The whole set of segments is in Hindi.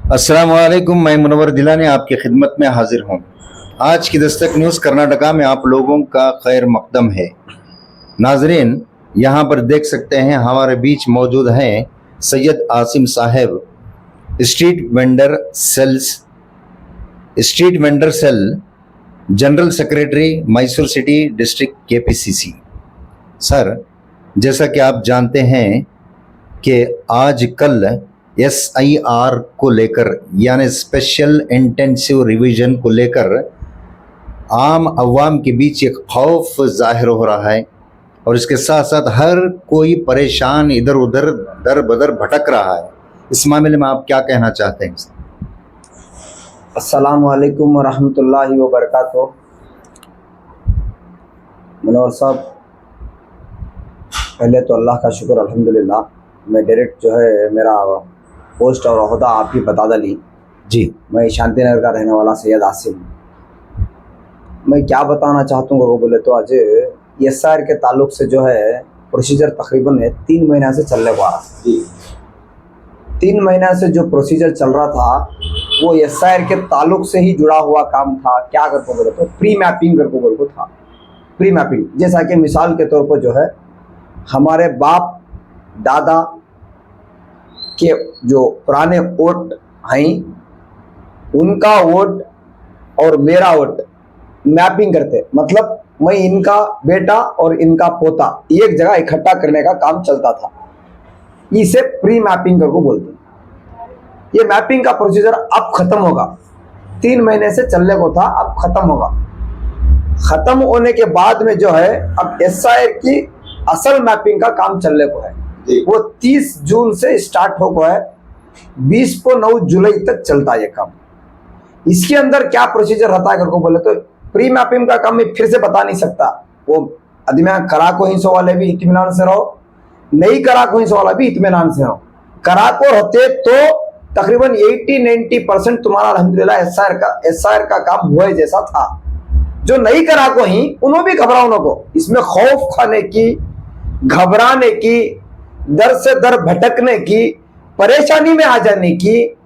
अस्सलाम वालेकुम। मैं मुनव्वर दिलानी आपकी खिदमत में हाजिर हूँ। आज की दस्तक न्यूज़ कर्नाटका में आप लोगों का खैर मकदम है। नाजरीन, यहाँ पर देख सकते हैं हमारे बीच मौजूद हैं सैयद आसिम साहब, street vendor cell general secretary Mysore city district KPCC. Sir, जैसा कि आप जानते हैं कि आज कल SIR को लेकर यानी स्पेशल इंटेंसिव रिवीजन को लेकर आम अवाम के बीच एक खौफ जाहिर हो रहा है और इसके साथ साथ हर कोई परेशान इधर उधर दर बदर भटक रहा है। इस मामले में आप क्या कहना चाहते हैं? अस्सलाम वालेकुम वरहमतुल्लाहि वबरकातुहू। मनोहर साहब, पहले तो अल्लाह का शुक्र अल्हम्दुलिल्लाह, मैं डायरेक्ट जो है मेरा पोस्ट और ओहदा आप ही बता दली जी। मैं शांति नगर का रहने वाला सैयद आसिम। मैं क्या बताना चाहता हूँ बोले तो आज SIR के ताल्लुक से जो है प्रोसीजर तकरीबन 3 महीना से चलने वाला जी। 3 महीना से जो प्रोसीजर चल रहा था वो SIR के ताल्लुक से ही जुड़ा हुआ काम था। क्या कर को बोले तो प्री मैपिंग कर को बोल को था। प्री मैपिंग जैसा कि मिसाल के तौर पर जो है हमारे बाप दादा के जो पुराने वोट हैं उनका वोट और मेरा वोट मैपिंग करते, मतलब मैं इनका बेटा और इनका पोता एक जगह इकट्ठा करने का काम चलता था। इसे प्री मैपिंग करके बोलते हैं। ये मैपिंग का प्रोसीजर अब खत्म होगा। 3 महीने से चलने को था, अब खत्म होगा। खत्म होने के बाद में जो है अब SIR की असल मैपिंग का काम चलने को है। वो 30 जून से स्टार्ट हो गया है, 9 जुलाई तक चलता है ये काम। इसके अंदर क्या प्रोसीजर रहता है करको बोले तो प्री मैपिंग का काम मैं फिर से बता नहीं सकता। वो अदमिया करा को हिस्सों वाले भी इत्मीनान से रहो, नहीं करा को हिस्सों वाला भी इत्मीनान से रहो। करा को रहते तो तकरीबन 80-90% तुम्हारा अल्हम्दुलिल्लाह SIR का काम हुए जैसा था। जो नहीं करा को ही उन्होंने भी घबराओ को, इसमें खौफ खाने की, घबराने की, दर से दर भटकने की, परेशानी में आ जाने की,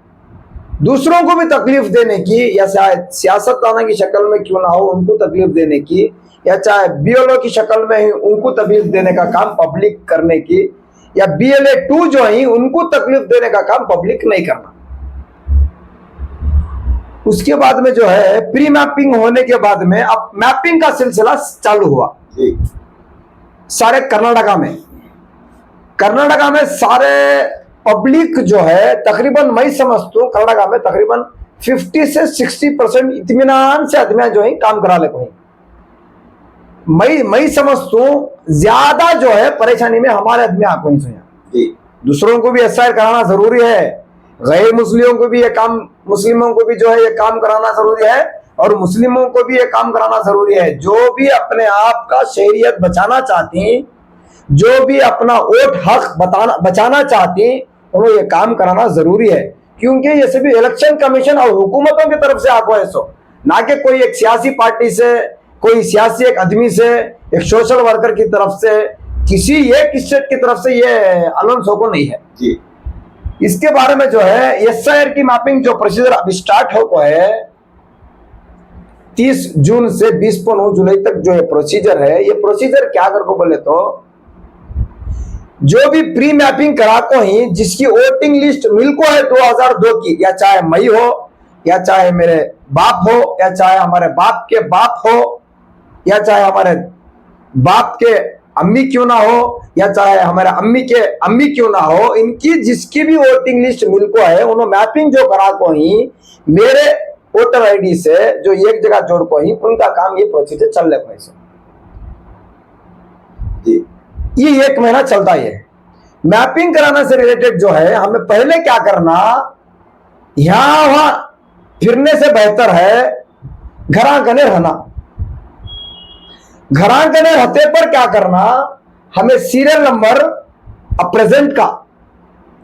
दूसरों को भी तकलीफ देने की, या शायद सियासतदानों की शक्ल में क्यों ना हो उनको तकलीफ देने की, या चाहे BLO की शक्ल में ही उनको तकलीफ देने का काम पब्लिक करने की, या BLA 2 जो है उनको तकलीफ देने का काम पब्लिक नहीं करना। उसके बाद में जो है प्री मैपिंग होने के बाद में अब मैपिंग का सिलसिला चालू हुआ सारे कर्नाटका में सारे पब्लिक जो है तकरीबन मैं समझता हूँ कर्नाटका में तकरीबन 50 से 60% इत्मीनान से आदमी जो है काम करा ले को। मैं समझता हूँ ज्यादा जो है परेशानी में हमारे आदमी आपको ही। दूसरों को भी SIR कराना जरूरी है, गैर मुस्लिमों को भी ये काम, मुस्लिमों को भी जो है ये काम कराना जरूरी है और मुस्लिमों को भी ये काम कराना जरूरी है। जो भी अपने आप का शहरियत बचाना चाहती, जो भी अपना वोट हक बचाना चाहती, उन्हें ये काम कराना जरूरी है। क्योंकि ये सभी इलेक्शन कमीशन और हुकूमतों की तरफ से आपको ऐसा ना कि कोई एक सियासी पार्टी से, कोई सियासी एक आदमी से, एक सोशल वर्कर की तरफ से, किसी एक स्टेट की तरफ से ये अलाउंस को नहीं है जी। इसके बारे में जो है SIR की मैपिंग जो प्रोसीजर अभी स्टार्ट हो गया है 30 जून से 9 जुलाई तक जो ये प्रोसीजर है, ये प्रोसीजर क्या कर को बोले तो जो भी प्री मैपिंग करा को ही जिसकी वोटिंग लिस्ट मिलको है 2002 की, या चाहे मई हो, या चाहे मेरे बाप हो, या चाहे हमारे बाप के बाप हो, या चाहे हमारे बाप के अम्मी क्यों ना हो, या चाहे हमारे अम्मी के अम्मी क्यों ना हो, इनकी जिसकी भी वोटिंग लिस्ट मिलको है उन्होंने मैपिंग जो करा को ही मेरे वोटर ID से जो एक जगह जोड़ को ही उनका काम ये प्रोसीजर चल रहा है जी। ये 1 महीना चलता है। मैपिंग कराने से रिलेटेड जो है हमें पहले क्या करना, यहां वहां फिरने से बेहतर है घरा गने रहना। घरा गने रहते पर क्या करना, हमें सीरियल नंबर अब प्रेजेंट का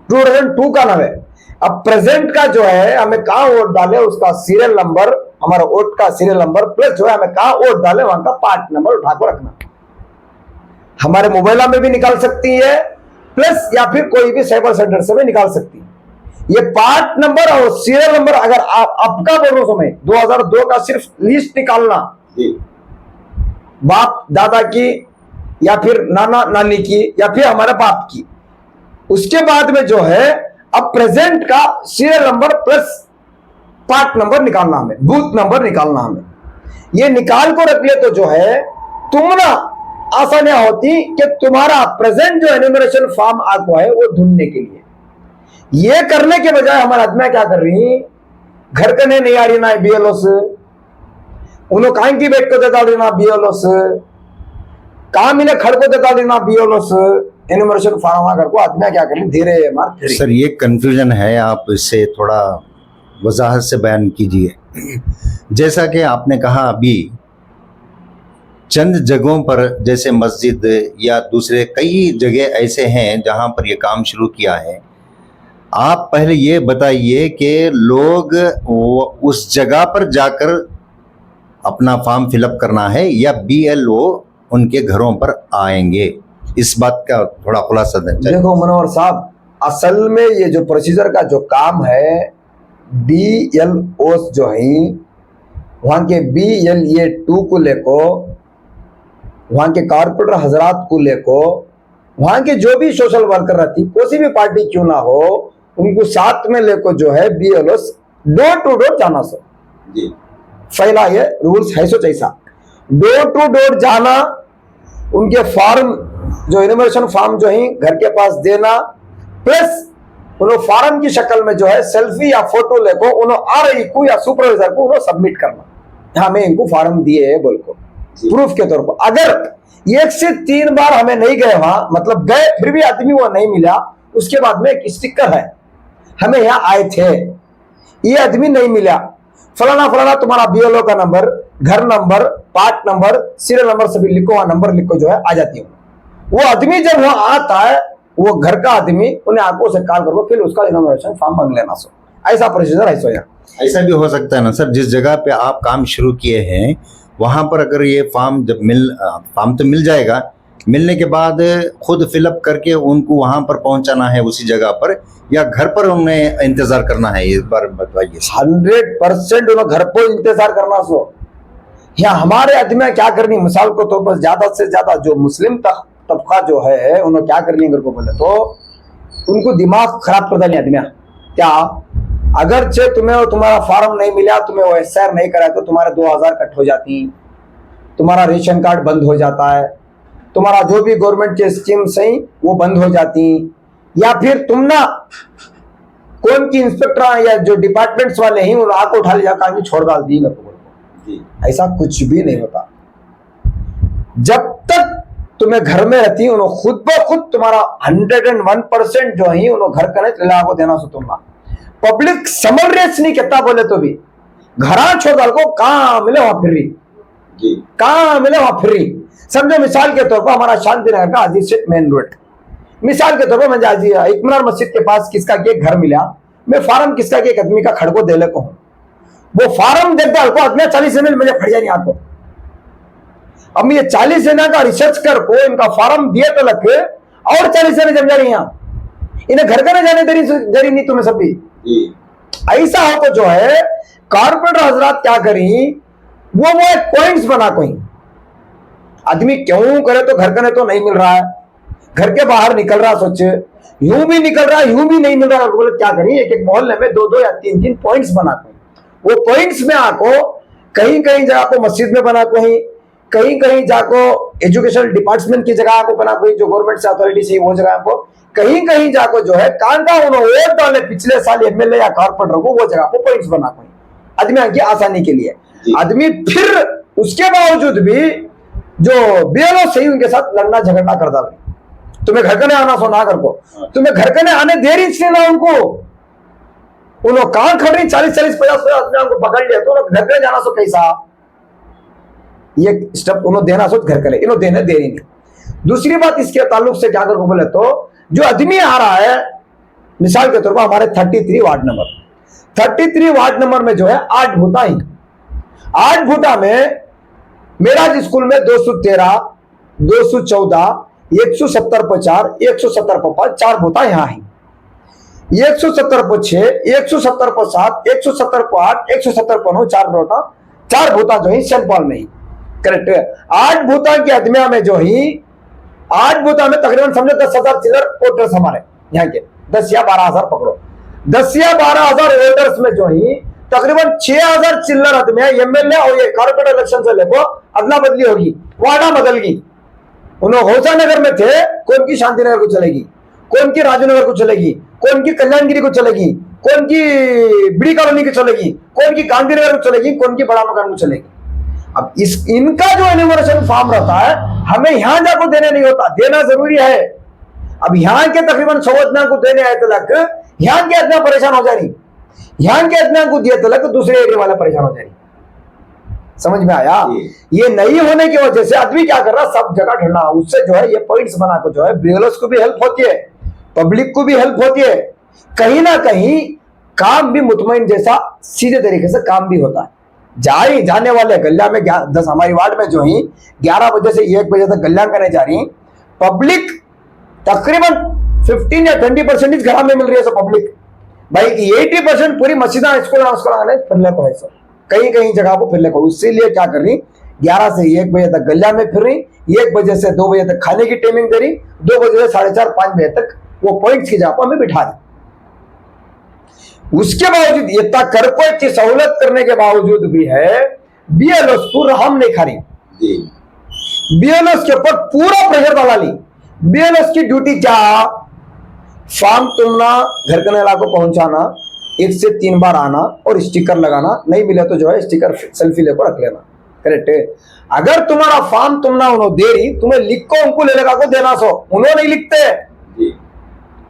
2002 का नंबर है, अब प्रेजेंट का जो है हमें कहां वोट डाले उसका सीरियल नंबर, हमारा वोट का सीरियल नंबर प्लस जो है हमें कहां वोट डाले वहां का पार्ट नंबर उठाकर रखना। हमारे मोबाइल में भी निकाल सकती है प्लस, या फिर कोई भी साइबर सेंटर से भी निकाल सकती है। ये पार्ट नंबर और सीरियल नंबर अगर आप आपका बोलो समय 2002 का सिर्फ लिस्ट निकालना, बाप दादा की या फिर नाना नानी की या फिर हमारे बाप की, उसके बाद में जो है अब प्रेजेंट का serial number plus part number निकालना हमें, बूथ नंबर निकालना हमें। ये निकाल को रख ले तो जो है तुम ना आसानियां होती कि तुम्हारा प्रेजेंट जो एन्यूमरेशन फॉर्म आपको है वो ढूंढने के लिए। ये करने के बजाय हमारे आदमी क्या कर रही, घर कने नहीं आ रही ना बीएलओ से, उन्होंने कहीं की बेट को देता देना बीएलओ से, कहा मिले खड़ को देता देना बीएलओ से, एन्यूमरेशन फॉर्म घर को आदमी क्या कर रही धीरे मार। सर ये कंफ्यूजन है, आप इससे थोड़ा वजाहत से बयान कीजिए। जैसा कि आपने कहा अभी चंद जगहों पर जैसे मस्जिद या दूसरे कई जगह ऐसे हैं जहां पर ये काम शुरू किया है, आप पहले ये बताइए कि लोग उस जगह पर जाकर अपना फॉर्म फिलअप करना है या बीएलओ उनके घरों पर आएंगे, इस बात का थोड़ा खुलासा दें। देखो मनोहर साहब, असल में ये जो प्रोसीजर का जो काम है, बीएलओ जो है वहां के BLA 2 को लेको, वहां के कारपोरेटर हजरात को लेको, वहां के जो भी सोशल वर्कर रहती कोई भी पार्टी क्यों ना हो, उनको साथ में लेको जो है बीएलओ डोर टू डोर जाना सो पहला ये रूल्स है सो जैसा डोर टू डोर जाना, उनके फॉर्म जो एन्यूमरेशन फॉर्म जो है घर के पास देना, प्लस उन्होंने फॉर्म की शक्ल में जो है सेल्फी या फोटो लेको उन्होंने RI को या सुपरवाइजर को उन्होंने सबमिट करना, हमें इनको फॉर्म दिए है बोल को प्रूफ के तौर पर। अगर 1 से 3 बार हमें नहीं गए वहां, मतलब गए फिर भी आदमी वो नहीं मिला, उसके बाद में एक स्टिकर है हमें यहाँ आए थे, ये आदमी नहीं मिला, फलाना फलाना तुम्हारा बीएलओ का नंबर, घर number, part number, serial number सभी लिखो, वहां नंबर लिखो जो है आ जाती है। वो आदमी जब वहां आता है, वो घर का आदमी, उन्हें आंखों से कॉल करो, फिर उसका इनोवेशन फॉर्म मांग लेना। सो ऐसा प्रोसीजर है। सो यहाँ ऐसा भी हो सकता है ना सर, जिस जगह पे आप काम शुरू किए हैं वहां पर अगर ये फॉर्म जब फॉर्म तो मिल जाएगा, मिलने के बाद खुद फिलअप करके उनको वहां पर पहुंचाना है उसी जगह पर, या घर पर उन्हें इंतजार करना है, इस बार बताइए। 100% उन्हें घर पर इंतजार करना। सो यहाँ हमारे आदमी क्या करनी, मिसाल को तो बस ज्यादा से ज्यादा जो मुस्लिम तबका जो है उन्होंने क्या करनी, अगर को बोले तो उनको दिमाग खराब कर देनी आदमी क्या, अगर चे तुम्हें तुम्हारा फॉर्म नहीं मिला, तुम्हें वो SR नहीं करा तो तुम्हारे 2000 कट हो जाती, तुम्हारा रेशन कार्ड बंद हो जाता है, तुम्हारा जो भी गवर्नमेंट के स्कीम सही वो बंद हो जाती, या फिर तुम ना कौन की इंस्पेक्टर या जो डिपार्टमेंट्स वाले हैं उन्हें आंख उठा लिया कहा छोड़ डाल दी। ऐसा कुछ भी नहीं होता। जब तक तुम्हें घर में रहती उन्होंने खुद ब खुद तुम्हारा 101% जो है उन्होंने घर का को देना सो तुम पब्लिक समझ रेस नहीं कहता बोले तो भी घर छोड़ डाल को कहाँ मिले वहां फिर रही, कहाँ मिले वहां फिर रही। समझो मिसाल के तौर पर हमारा शांति नगर का अजीज स्ट्रीट मेन रोड, मिसाल के तौर पर मैं इकमीनार मस्जिद के पास किसका के घर मिला, मैं फार्म किसका के एक आदमी का खड़ को दे ले को हूं, वो फार्म देखता है आदमी 40 ml मुझे फट जाए आपको। अब ये 40 जना का रिसर्च कर को इनका फार्म दिए तो लग और 40 जने जम जा रही यहाँ, इन्हें घर का जाने दरी नहीं तुम्हें सभी। ऐसा हो तो जो है कारपोरेटर हजरात क्या करी, वो एक पॉइंट्स बना कोई आदमी क्यों करे तो घर का तो नहीं मिल रहा है, घर के बाहर निकल रहा, सोचे यूं भी निकल रहा है यूं भी नहीं मिल रहा, बोले क्या करी एक एक मोहल्ले में 2-2 या 3-3 पॉइंट्स बना कोई, वो पॉइंट्स में आको कहीं कहीं जगह को मस्जिद में बना कोई, कहीं कहीं जाको एजुकेशन डिपार्टमेंट की जगह को बना कोई जो गवर्नमेंट से अथॉरिटी से वो जगह को, कहीं कहीं जाको जो है कांटा उन्होंने वोट डाले पिछले साल एमएलए या कारपोरेटर को वो जगह को पॉइंट्स बना कोई आदमी की आसानी के लिए। आदमी फिर उसके बावजूद भी जो बीएलओ सही उनके साथ लड़ना झगड़ना कर डाले, तुम्हें घर कने आना सो ना कर को, तुम्हें घर कने आने देर ही ना उनको, उन्होंने कहां खड़ रही 40-50 आदमी को पकड़ लिया तो घर कने जाना सो कैसा, ये स्टेप उन्होंने देना सो घर कने इन्होंने देने देरी नहीं। दूसरी बात इसके ताल्लुक से क्या कर को बोले तो जो आदमी आ रहा है मिसाल के तौर पर हमारे 33 वार्ड नंबर में जो है 8 बूथा ही, 8 बूथा में मेरा स्कूल में 213, 214, 170 पर 4, 170 पर 5 4 बूथा यहाँ है। 170/6, 170/7, 170/8, 170/9, 4 नोटा, 4 भूता जो ही सेंट पॉल में ही, करेक्ट है। 8 भूता की अदमिया में जो ही 8 भूता में तकरीबन समझो 10,000 चिल्लर वोटर्स हमारे यहाँ के, 10 या 12,000 पकड़ो, 10 या 12,000 वोटर्स में जो ही तकरीबन 6,000 चिल्लर अदमिया एमएलए और ये कॉर्पोरेट इलेक्शन से लेको अदला बदली होगी, वार्डा बदल गई। उन्होंने हौसानगर में थे, कौन की शांतिनगर को चलेगी, कौन की राजनगर को चलेगी, कौन की कल्याणगिरी को चलेगी, कौन की बड़ी कॉलोनी को चलेगी, कौन की गांधीनगर को चलेगी, कौन की बड़ा मकान को चलेगी। अब इनका जो एन्यूमरेशन फॉर्म रहता है हमें यहां जाकर देने नहीं होता, देना जरूरी है। अब यहाँ के तकरीबन 100 अदना को देने आए तलक यहाँ के अदना परेशान हो जा रही, यहाँ के अदना को दिए तलक दूसरे एरिया वाला परेशान हो जा रही। समझ में आया? ये नहीं होने की वजह से आदमी क्या कर रहा, सब जगह ढूंढना, उससे जो है ये पॉइंट्स बना को जो है बीएलओस को भी हेल्प होती है, पब्लिक को भी हेल्प होती है, कहीं ना कहीं काम भी मुतमईन जैसा सीधे तरीके से काम भी होता है। जाने वाले गल्ला में 10 हमारी वार्ड में जो ही 11 बजे से 1 बजे तक गल्ला करने जा रही, पब्लिक तकरीबन 15 या 20% घर में मिल रही है। सब पब्लिक भाई 80% पूरी मस्जिदा स्कूल फिरले को है, सब कहीं कहीं जगह को फिरले को। इसीलिए क्या कर रही, 11 से 1 बजे तक गल्ला में फिर रही, 1 बजे से 2 बजे तक खाने की टाइमिंग दे रही, 2 बजे से 4:30 5 बजे तक वो पॉइंट्स की जगह पर हमें बिठा दी। उसके बावजूद इतना कर को इतनी सहूलत करने के बावजूद भी है बीएलओ को हम नहीं खा रही, बीएलओ के ऊपर पूरा प्रेशर डाला ली। बीएलओ की ड्यूटी क्या, फॉर्म तुमना घर के इलाकों पहुंचाना, 1 से 3 बार आना और स्टिकर लगाना, नहीं मिले तो जो है स्टिकर सेल्फी लेकर रख लेना, करेक्ट है। अगर तुम्हारा फॉर्म तुमना उन्होंने दे रही, तुम्हें लिख को उनको ले लगा को देना, सो उन्होंने नहीं लिखते,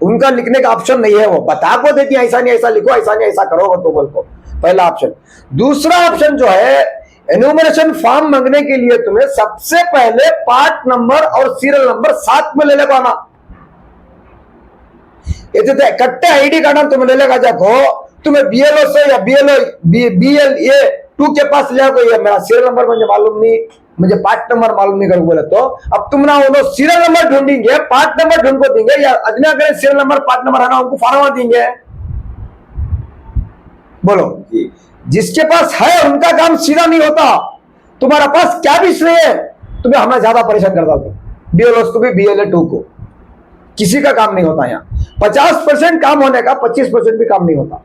उनका लिखने का ऑप्शन नहीं है, वो बता को देती ऐसा नहीं ऐसा लिखो, ऐसा नहीं ऐसा करो तो बोल को, पहला ऑप्शन। दूसरा ऑप्शन जो है एन्यूमरेशन फॉर्म मांगने के लिए तुम्हें सबसे पहले पार्ट नंबर और सीरियल नंबर साथ में ले लेगा ना, इकट्ठे आईडी कार्ड तुम ले लेगा जाको, तुम्हें बीएलओ से या BLA 2 के पास ले जाओ, ये मेरा सीरियल नंबर मुझे मालूम नहीं, मुझे पार्ट नंबर मालूम नहीं करो बोले तो अब तुम ना वो सीरियल नंबर ढूंढेंगे, पार्ट नंबर ढूंढ को देंगे, या अदना करें सीरियल नंबर पार्ट नंबर है ना उनको फार्मा देंगे। बोलो, जिसके पास है उनका काम सीधा नहीं होता, तुम्हारा पास क्या भी इसलिए है तुम्हें हमें ज्यादा परेशान करता हूं, बीएलओ को भी BLA 2 को, किसी का काम नहीं होता। यहाँ 50% काम होने का 25% भी काम नहीं होता।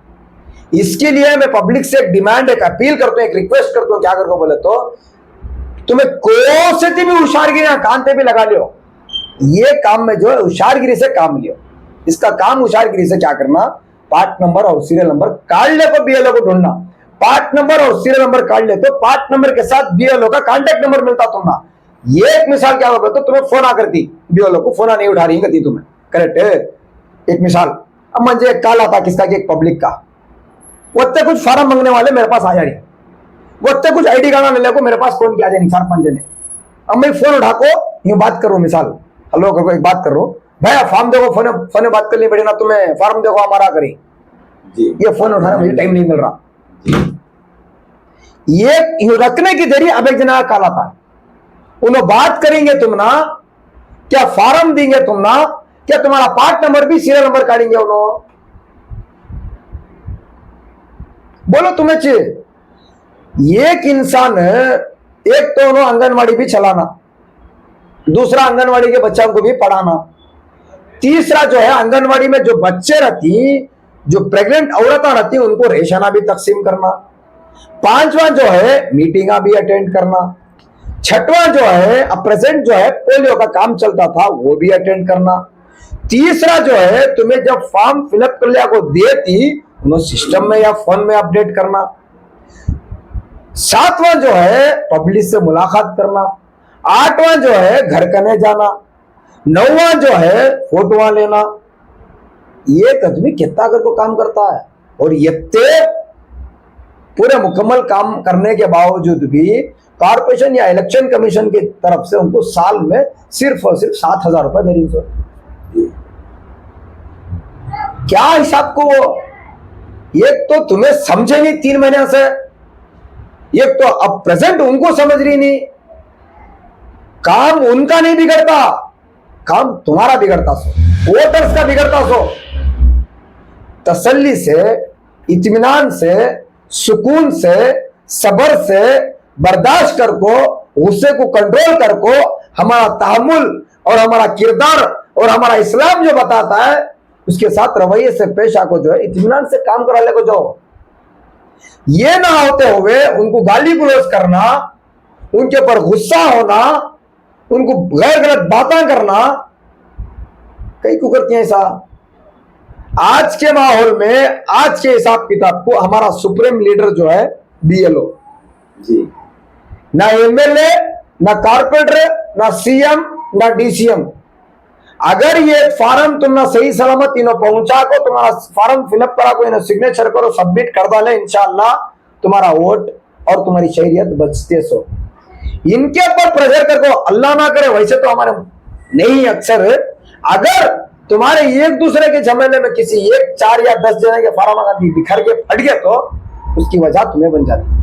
इसके लिए मैं पब्लिक से एक डिमांड, एक अपील करता हूं, एक रिक्वेस्ट करता हूं, क्या करके बोले तो तुम्हें कोई से भी होशियारगिरी कान पे भी लगा लियो, ये काम में जो है होशियारगिरी से काम लियो। इसका काम होशियारगिरी से क्या करना, पार्ट नंबर और सीरियल नंबर कार्ड ले को बीएलओ को ढूंढना, पार्ट नंबर और सीरियल नंबर कार्ड ले तो पार्ट नंबर के साथ बीएलओ का कांटेक्ट नंबर मिलता तुम्हारा। ये एक मिसाल क्या होगा तो तुम्हें फोन आकर दी, बीएलओ को फोन नहीं उठा रही गति तुम्हें, करेक्ट है। एक मिसाल, अब मुझे एक कॉल आता किसका कि एक पब्लिक का, वो कुछ फार्म मांगने वाले मेरे पास आ जा रही, वो कुछ आईडी कार्ड लेने को मेरे पास फोन किया जाए 4-5 जने। अब मैं फोन उठा को यूं बात करूं, मिसाल हेलो करो, एक बात कर रो भैया फॉर्म देखो, फोन में बात करनी पड़ी ना तुम्हें, फॉर्म देखो हमारा करी जी, ये फोन उठाना मुझे टाइम नहीं मिल रहा, ये यूं रखने की देरी। अब एक जना कॉल आता है, उन्होंने बात करेंगे तुम ना, क्या फॉर्म देंगे तुम ना, क्या तुम्हारा पार्ट नंबर भी सीरियल नंबर काटेंगे उन्होंने, बोलो तुम्हें चाहिए। एक इंसान, एक तो उन्होंने आंगनवाड़ी भी चलाना, दूसरा आंगनवाड़ी के बच्चों को भी पढ़ाना, तीसरा जो है आंगनवाड़ी में जो बच्चे रहती, जो प्रेग्नेंट औरतें रहती उनको रेशना भी तकसीम करना, पांचवा जो है मीटिंग भी अटेंड करना, छठवां जो है अब प्रेजेंट जो है पोलियो का काम चलता था वो भी अटेंड करना, तीसरा जो है तुम्हें जब फॉर्म फिलअप कर लिया को देती उन्होंने सिस्टम में या फोन में अपडेट करना, सातवां जो है पब्लिक से मुलाकात करना, आठवां जो है घर कने जाना, नौवां जो है फोटोआ लेना। ये आदमी कितना करके काम करता है, और ये पूरे मुकम्मल काम करने के बावजूद भी कॉर्पोरेशन या इलेक्शन कमीशन की तरफ से उनको साल में सिर्फ और सिर्फ 7,000 रुपए दे रही। क्या हिसाब को वो, एक तो तुम्हें समझे नहीं 3 महीने से, एक तो अब प्रेजेंट उनको समझ रही नहीं, काम उनका नहीं बिगड़ता, काम तुम्हारा बिगड़ता सो, वोटर्स का बिगड़ता सो। तसल्ली से, इत्मीनान से, सुकून से, सब्र से बर्दाश्त कर को, गुस्से को कंट्रोल कर को, हमारा तहम्मुल और हमारा किरदार और हमारा इस्लाम जो बताता है उसके साथ रवैये से पेश आको, जो है इत्मीनान से काम करा ले को जाओ। ये ना होते हुए उनको गाली गलौज करना, उनके ऊपर गुस्सा होना, उनको गैर गलत बातें करना, कई को करती हैं ऐसा। आज के माहौल में, आज के हिसाब किताब को हमारा सुप्रीम लीडर जो है बीएलओ जी, ना एमएलए, ना कारपोरेटर, ना सीएम, ना डीसीएम। अगर ये फार्म तुम ना सही सलामत इन्हों पहुंचा को, तुम्हारा फार्म फिलअप करा को, इन्हों सिग्नेचर करो, सबमिट कर डाले, इंशाअल्लाह तुम्हारा वोट और तुम्हारी शहरियत बचते सो। इनके ऊपर प्रेशर करको, अल्लाह ना करे, वैसे तो हमारे नहीं अक्सर, अगर तुम्हारे एक दूसरे के झमेले में किसी एक 4 या 10 जने के फार्म बिखर के फट गए तो उसकी वजह तुम्हें बन जाती है।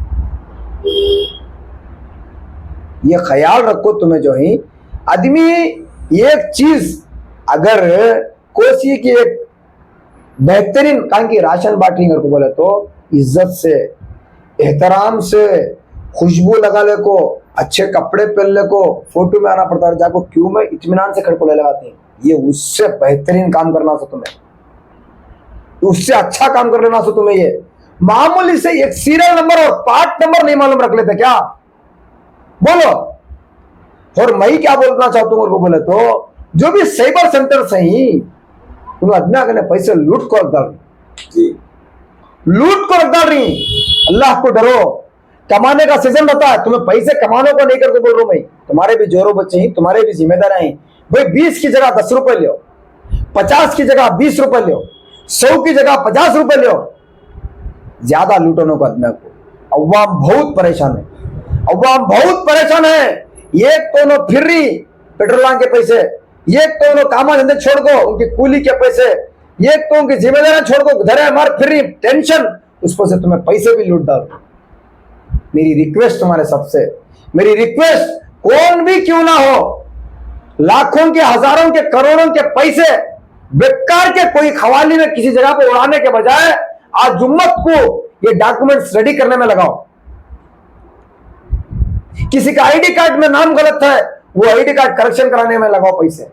ये ख्याल रखो, तुम्हें जो है आदमी एक चीज अगर कोसी की एक बेहतरीन काम की राशन बांटने को बोले तो इज्जत से, एहतराम से, खुशबू लगा ले को, अच्छे कपड़े पहन ले को, फोटो में आना पड़ता है, जाको क्यों में इत्मीनान से खड़को ले लगाते हैं। ये उससे बेहतरीन काम करना सो तुम्हें, उससे अच्छा काम कर लेना सो तुम्हें। ये मामूली से एक सीरियल नंबर और पार्ट नंबर नहीं मालूम रख लेते क्या? बोलो। और मैं क्या बोलना चाहता हूँ बोले तो जो भी साइबर सेंटर से ही उन्होंने अदना करने पैसे लूट को रख डाल रही, लूट को रख डाल रही। अल्लाह को डरो, कमाने का सीजन रहता है, तुम्हें पैसे कमाने को नहीं करके बोल रहा हूं मैं। तुम्हारे भी जोरों बच्चे हैं, तुम्हारे भी जिम्मेदार हैं भाई। 20 की जगह 10 रुपए लो, 50 की जगह 20 रुपए लो, 100 की जगह 50 रुपए लो, ज्यादा लूटने को आदमी को। अवाम बहुत परेशान है, अवाम बहुत परेशान है। एक तो नो फिर रही पेट्रोल के पैसे, एक तो नो कामा धंधे छोड़ को उनकी कूली के पैसे, एक तो उनकी जिम्मेदारियां छोड़ को धरे मार फिर रही टेंशन, उसको से तुम्हें पैसे भी लूट डाल। मेरी रिक्वेस्ट तुम्हारे सबसे, मेरी रिक्वेस्ट, कौन भी क्यों ना हो, लाखों के, हजारों के, करोड़ों के पैसे बेकार के कोई खवाली में किसी जगह पर उड़ाने के बजाय आज उम्मत को ये डॉक्यूमेंट्स रेडी करने में लगाओ। किसी का आईडी कार्ड में नाम गलत है, वो आईडी कार्ड करेक्शन कराने में लगाओ पैसे।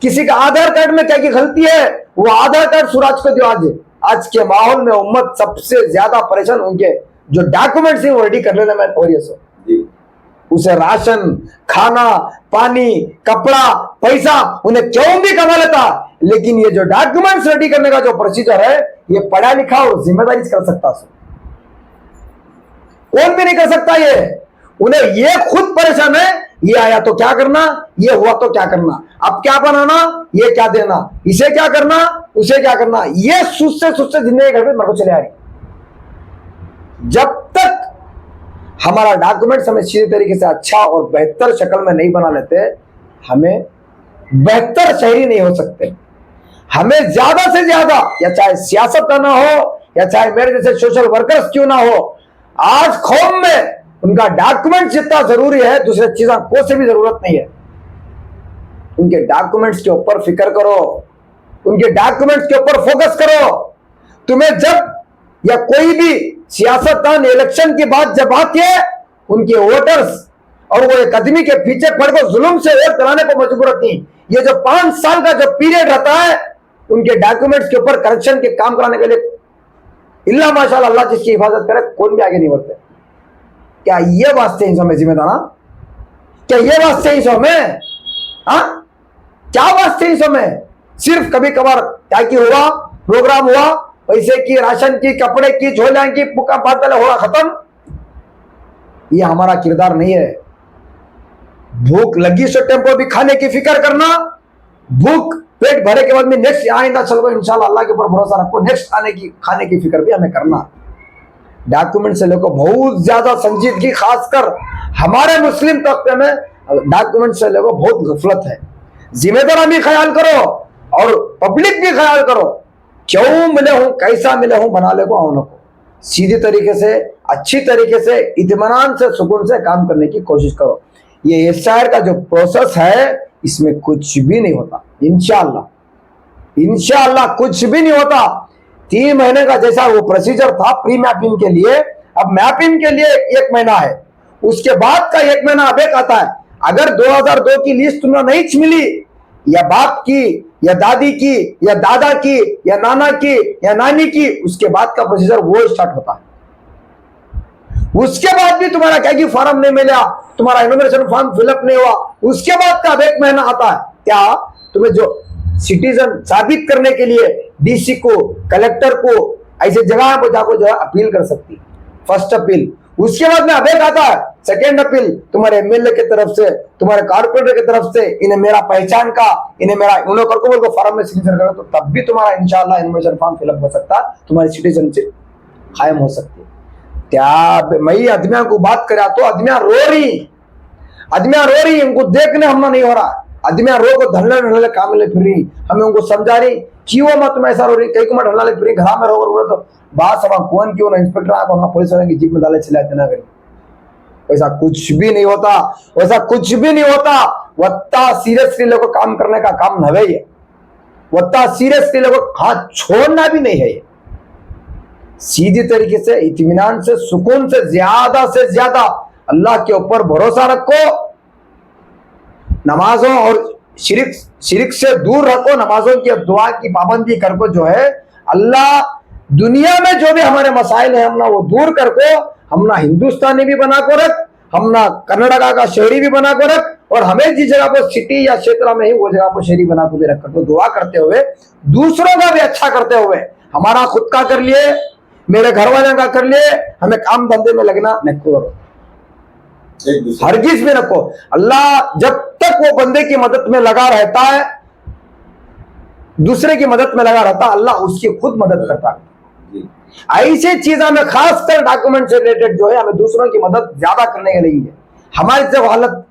किसी का आधार कार्ड में क्या की गलती है, वो आधार कार्ड सुराज को दो। आज के माहौल में उम्मत सबसे ज्यादा परेशान, उनके जो डॉक्यूमेंट्स हैं वो रेडी कर लेने में हो रही है। उसे राशन, खाना, पानी, कपड़ा, पैसा उन्हें क्यों भी कमा लेता, लेकिन ये जो डॉक्यूमेंट्स रेडी करने का जो प्रोसीजर है, ये पढ़ा लिखा और जिम्मेदारी से कर सकता, कौन भी नहीं कर सकता। ये उन्हें ये खुद परेशान है, ये आया तो क्या करना, ये हुआ तो क्या करना, अब क्या बनाना, ये क्या देना, इसे क्या करना, उसे क्या करना, ये सुस्ते जिंदगी घर में मर को चले आ रही। जब तक हमारा डॉक्यूमेंट्स हमें सीधे तरीके से अच्छा और बेहतर शक्ल में नहीं बना लेते, हमें बेहतर शहरी नहीं हो सकते। हमें ज्यादा से ज्यादा, या चाहे सियासत करना हो या चाहे मेरे जैसे सोशल वर्कर्स क्यों ना हो, आज कौम में उनका डॉक्यूमेंट जितना जरूरी है, दूसरे चीजों को से भी जरूरत नहीं है। उनके डॉक्यूमेंट्स के ऊपर फिक्र करो, उनके डॉक्यूमेंट्स के ऊपर फोकस करो। तुम्हें जब या कोई भी सियासतदान इलेक्शन की बात जब आती है, उनके वोटर्स और वो एक आदमी के पीछे पड़कर जुल्म से वोट कराने को मजबूर होती है। ये जो 5 साल का जो पीरियड रहता है, उनके डॉक्यूमेंट्स के ऊपर करेक्शन के काम कराने के लिए इल्ला माशाअल्लाह, अल्लाह जिसकी हिफाजत करे, कौन भी आगे नहीं बढ़ते। क्या ये वास्ते हैं में जिम्मेदार? क्या ये वास्ते हैं में? क्या वास्ते हैं में? सिर्फ कभी कभार क्या की हुआ, प्रोग्राम हुआ, पैसे की, राशन की, कपड़े की, झोलियां की, पुका बादल हुआ, खत्म। ये हमारा किरदार नहीं है। भूख लगी सो टेम्पो भी खाने की फिक्र करना, भूख पेट भरे के बाद में नेक्स्ट आइंदा चलो इंशाल्लाह, अल्लाह के ऊपर भरोसा रखो, नेक्स्ट खाने की फिक्र भी हमें करना। डॉक्यूमेंट से लेकर बहुत ज्यादा संजीदगी, खासकर हमारे मुस्लिम तबके में डॉक्यूमेंट से लेकर बहुत गफलत है। जिम्मेदार भी ख्याल करो और पब्लिक भी ख्याल करो, क्यों मिले हूं, कैसा मिले हूं, बना ले को आउन को सीधी तरीके से, अच्छी तरीके से, इत्मीनान से, सुकून से काम करने की कोशिश करो। ये एसआईआर का जो प्रोसेस है, इसमें कुछ भी नहीं होता। इंशाअल्लाह कुछ भी नहीं होता। 3 महीने का जैसा वो प्रोसीजर था प्री मैपिंग के लिए, अब मैपिंग के लिए 1 महीना है, उसके बाद का 1 महीना अबेक आता है। अगर 2002 की लिस्ट तुम्हें नहीं मिली, या बाप की या दादी की या दादा की या नाना की या नानी की, उसके बाद का प्रोसीजर वो स्टार्ट होता है। उसके बाद भी तुम्हारा क्या कि फॉर्म नहीं मिला, तुम्हारा इनोमिनेशन फॉर्म फिलअप नहीं हुआ, उसके बाद का अब 1 महीना आता है। क्या तुम्हें जो सिटीजन साबित करने के लिए डीसी को, कलेक्टर को, ऐसे जगह पर जाकर जो है अपील कर सकती, फर्स्ट अपील। उसके बाद में अबेक आता है सेकेंड अपील, तुम्हारे एमएलए की तरफ से, तुम्हारे कारपोरेटर की तरफ से, इन्हें मेरा पहचान का, इन्हें मेरा उन्होंने कर को फॉर्म में सिग्नेचर करो, तो तब भी तुम्हारा इंशाल्लाह इनोमिनेशन फॉर्म फिलअप हो सकता है, तुम्हारी सिटीजनशिप कायम हो सकती है। क्या मैं आदमिया को बात करा तो आदमिया रो रही, उनको देखने हमने नहीं हो रहा, आदमिया रो को धनले काम ले फिर रही, हमें उनको समझा रही क्यों मत तुम ऐसा रो रही, कई को मत ढलना ले फिर घर में रो तो बात सब कौन क्यों ना इंस्पेक्टर आप अपना पुलिस वाले की जीप में डाले चला देना करी। वैसा कुछ भी नहीं होता, वैसा कुछ भी नहीं होता। वत्ता सीरियसली लोगों को काम करने का काम नवे है, वत्ता सीरियसली लोगों को हाथ छोड़ना भी नहीं है। ये सीधी तरीके से, इत्मीनान से, सुकून से ज्यादा अल्लाह के ऊपर भरोसा रखो, नमाजों और शिरिक से दूर रखो, नमाजों की दुआ की पाबंदी करको जो है, अल्लाह दुनिया में जो भी हमारे मसाइल है हमना वो दूर करको, हमना हिंदुस्तानी भी बना को रख, हमना कर्नाटका का शहरी भी बना को रख, और हमें जिस जगह पर सिटी या क्षेत्र में ही वो जगह पर शहरी बना को भी रख कर, तो दुआ करते हुए दूसरों का भी अच्छा करते हुए, हमारा खुद का कर लिए, मेरे घर वाले का कर लिए, हमें काम धंधे में लगना नहीं करो, हरगिज में रखो। अल्लाह जब तक वो बंदे की मदद में लगा रहता है, दूसरे की मदद में लगा रहता है, अल्लाह उसकी खुद मदद करता है। ऐसे चीज हमें खासकर डॉक्यूमेंट से रिलेटेड जो है, हमें दूसरों की मदद ज्यादा करने के लिए है। हमारी जब हालत,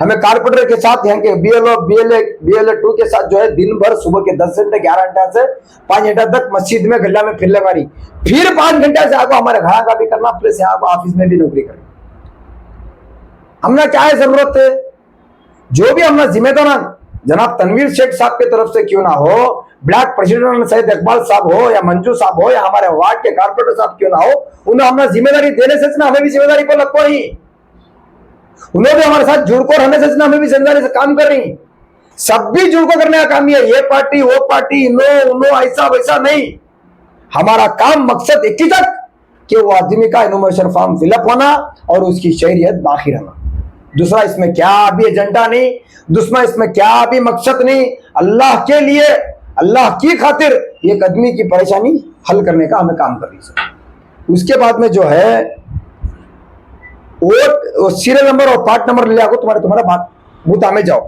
हमें कारपोरेटर के साथ यहाँ के BLO BLA 2 के साथ जो है दिन भर सुबह के 10 घंटे 11 घंटे से 5 घंटे तक मस्जिद में गल्ला में फिर मारी, फिर 5 घंटे से आपको हमारे घर का भी करना, प्लस यहाँ ऑफिस में भी नौकरी करनी। हमने क्या है जरूरत है, जो भी हमने जिम्मेदार जनाब तनवीर शेख साहब की तरफ से क्यों ना हो, ब्लॉक प्रेसिडेंट सैयद इकबाल साहब हो, या मंजू साहब हो, या हमारे वार्ड के कारपोरेटर साहब क्यों ना हो, उन्हें हमने जिम्मेदारी देने से ना हमें भी जिम्मेदारी को लगो ही, उन्हें भी हमारे साथ जुड़ कर रहने से ना हमें भी जिम्मेदारी से काम कर रही। सब भी जुड़ को करने का काम है, ये पार्टी वो पार्टी, नो ऐसा वैसा नहीं। हमारा काम मकसद एक ही तक कि वो आदमी का इनोमिनेशन फॉर्म फिलअप होना और उसकी शहरियत बाकी रहना। दूसरा इसमें क्या भी एजेंडा नहीं, दूसरा इसमें क्या भी मकसद नहीं। अल्लाह के लिए, अल्लाह की खातिर एक आदमी की परेशानी हल करने का हमें काम करनी चाहिए। उसके बाद में जो है वोट सीरियल नंबर और पार्ट नंबर ले आओ, तुम्हारा बूथा में जाओ,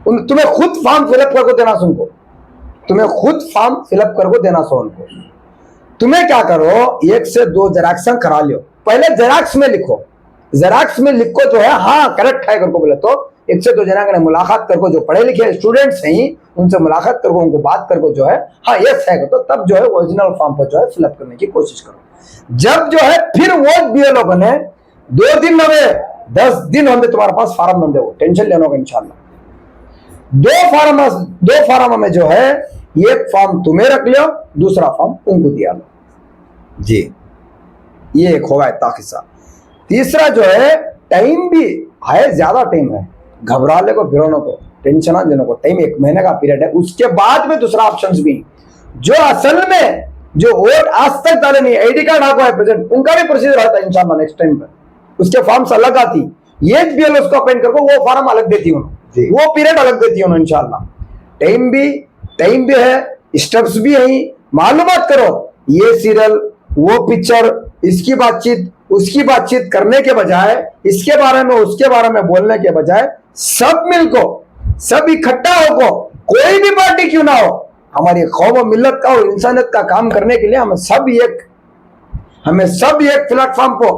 तुम्हें खुद फॉर्म फिलअप करके देना सो उनको, तुम्हें खुद फॉर्म फिलअप करके देना सो उनको। तुम्हें क्या करो, 1 से 2 जेरॉक्स करा लो, पहले जेरॉक्स में लिखो, जेरॉक्स में लिखो जो है हाँ करेक्ट है करको बोले तो 1 से 2 जना का मुलाकात करको, जो पढ़े लिखे स्टूडेंट्स हैं उनसे मुलाकात करको, उनको बात करको जो है हाँ यस है तो तब जो है ओरिजिनल फॉर्म पर जो है फिलअप करने की कोशिश करो। जब जो है फिर वो BLO बने 2 दिन नवे 10 दिन होंगे तुम्हारे पास फार्म बंदे, वो टेंशन लेना होगा इंशाल्लाह। 2 फार्म में जो है, एक फॉर्म तुम्हें रख लो, दूसरा फॉर्म उनको दिया लो जी। ये एक होगा ताकिसा। तीसरा जो है, टाइम भी है, ज्यादा टाइम है, घबराने को फिरोने को टेंशन ना लेने को टाइम 1 महीने का पीरियड है। उसके बाद में दूसरा ऑप्शन भी, जो असल में जो वोट आज तक डाले नहीं, ID कार्ड आपको है प्रेजेंट, उनका भी प्रोसीजर रहता है इंशाल्लाह नेक्स्ट टाइम पर, उसके फॉर्म्स अलग आती, ये BLO उसको अपॉइंट करके वो फॉर्म अलग देती हूँ, वो पीरियड अलग देती हूँ इंशाल्लाह। टाइम भी है, स्टेप्स भी है, मालूमात करो, ये सीरियल वो पिक्चर, इसकी बातचीत उसकी बातचीत करने के बजाय, इसके बारे में उसके बारे में बोलने के बजाय, सब मिलको, सब इकट्ठा होको, कोई भी पार्टी क्यों ना हो, हमारी कौम मिल्लत का और इंसानियत का काम करने के लिए हमें सब एक प्लेटफॉर्म को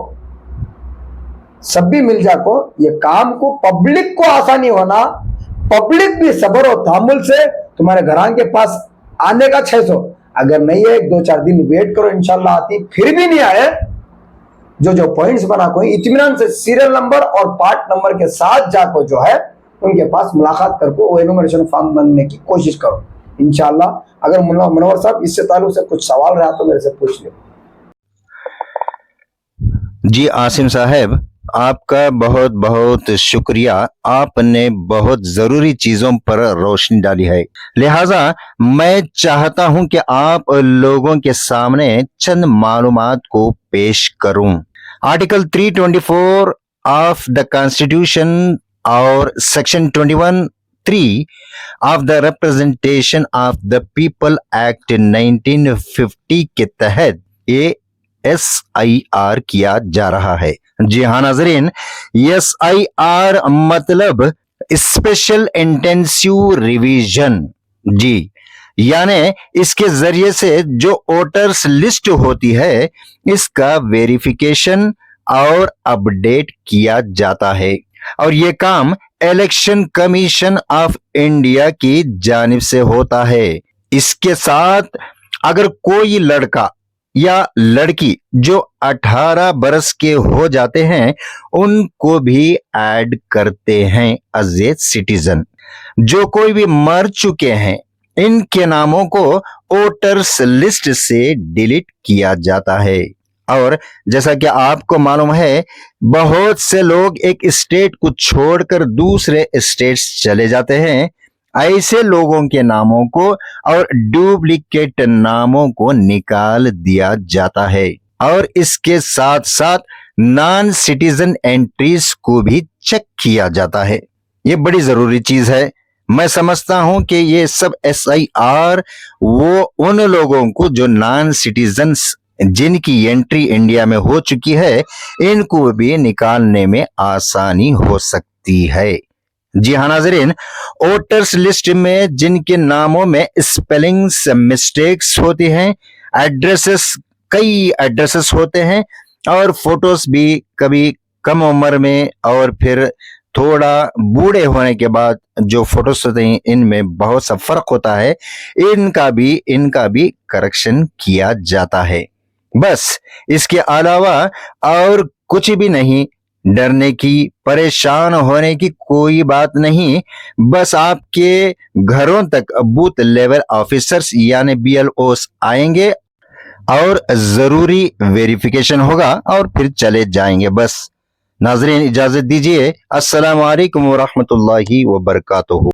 सब भी मिल जाको, ये काम को पब्लिक को आसानी होना, पब्लिक भी सब्र और तहम्मुल से तुम्हारे घरान के पास आने का 600, अगर नहीं है 2-4 दिन वेट करो, इंशाल्लाह आती। फिर भी नहीं आए, जो पॉइंट्स बना कोई इत्मीनान से सीरियल नंबर और पार्ट नंबर के साथ जाको जो है उनके पास मुलाकात करके वो एनुमरेशन फॉर्म बनने की कोशिश करो। इंशाल्लाह अगर मुनव्वर साहब इससे ताल्लुक से कुछ सवाल रहा तो मेरे से पूछ ले। जी आसिम साहब, आपका बहुत बहुत शुक्रिया। आपने बहुत जरूरी चीजों पर रोशनी डाली है, लिहाजा मैं चाहता हूं कि आप लोगों के सामने चंद मालूमात को पेश करूं। आर्टिकल 324 ऑफ द कॉन्स्टिट्यूशन और section 21(3) of the representation of the people act 1950 के तहत ये SIR किया जा रहा है। जी हाँ नाजरीन, SIR मतलब स्पेशल इंटेंसिव रिवीजन। जी, यानी इसके जरिए से जो वोटर्स लिस्ट होती है इसका वेरिफिकेशन और अपडेट किया जाता है, और ये काम इलेक्शन कमीशन ऑफ इंडिया की जानिब से होता है। इसके साथ अगर कोई लड़का या लड़की जो 18 बरस के हो जाते हैं उनको भी ऐड करते हैं एज ए सिटीजन। जो कोई भी मर चुके हैं इनके नामों को वोटर्स लिस्ट से डिलीट किया जाता है। और जैसा कि आपको मालूम है, बहुत से लोग एक स्टेट को छोड़कर दूसरे स्टेट्स चले जाते हैं। ऐसे लोगों के नामों को और डुप्लीकेट नामों को निकाल दिया जाता है, और इसके साथ साथ नॉन सिटीजन एंट्रीज को भी चेक किया जाता है। ये बड़ी जरूरी चीज है। मैं समझता हूं कि ये सब SIR वो उन लोगों को जो नॉन सिटीजन्स जिनकी एंट्री इंडिया में हो चुकी है इनको भी निकालने में आसानी हो सकती है। जी हाँ नाजरीन, वोटर्स लिस्ट में जिनके नामों में स्पेलिंग्स मिस्टेक्स होती हैं, कई एड्रेसेस होते हैं, और फोटोज भी कभी कम उम्र में और फिर थोड़ा बूढ़े होने के बाद जो फोटोज होते हैं इनमें बहुत सा फर्क होता है, इनका भी करेक्शन किया जाता है। बस इसके अलावा और कुछ भी नहीं। डरने की, परेशान होने की कोई बात नहीं। बस आपके घरों तक बूथ लेवल ऑफिसर्स यानी BLOs आएंगे और जरूरी वेरिफिकेशन होगा और फिर चले जाएंगे। बस नाजरीन इजाजत दीजिए। अस्सलाम वालेकुम व रहमतुल्लाहि व बरकातुहू।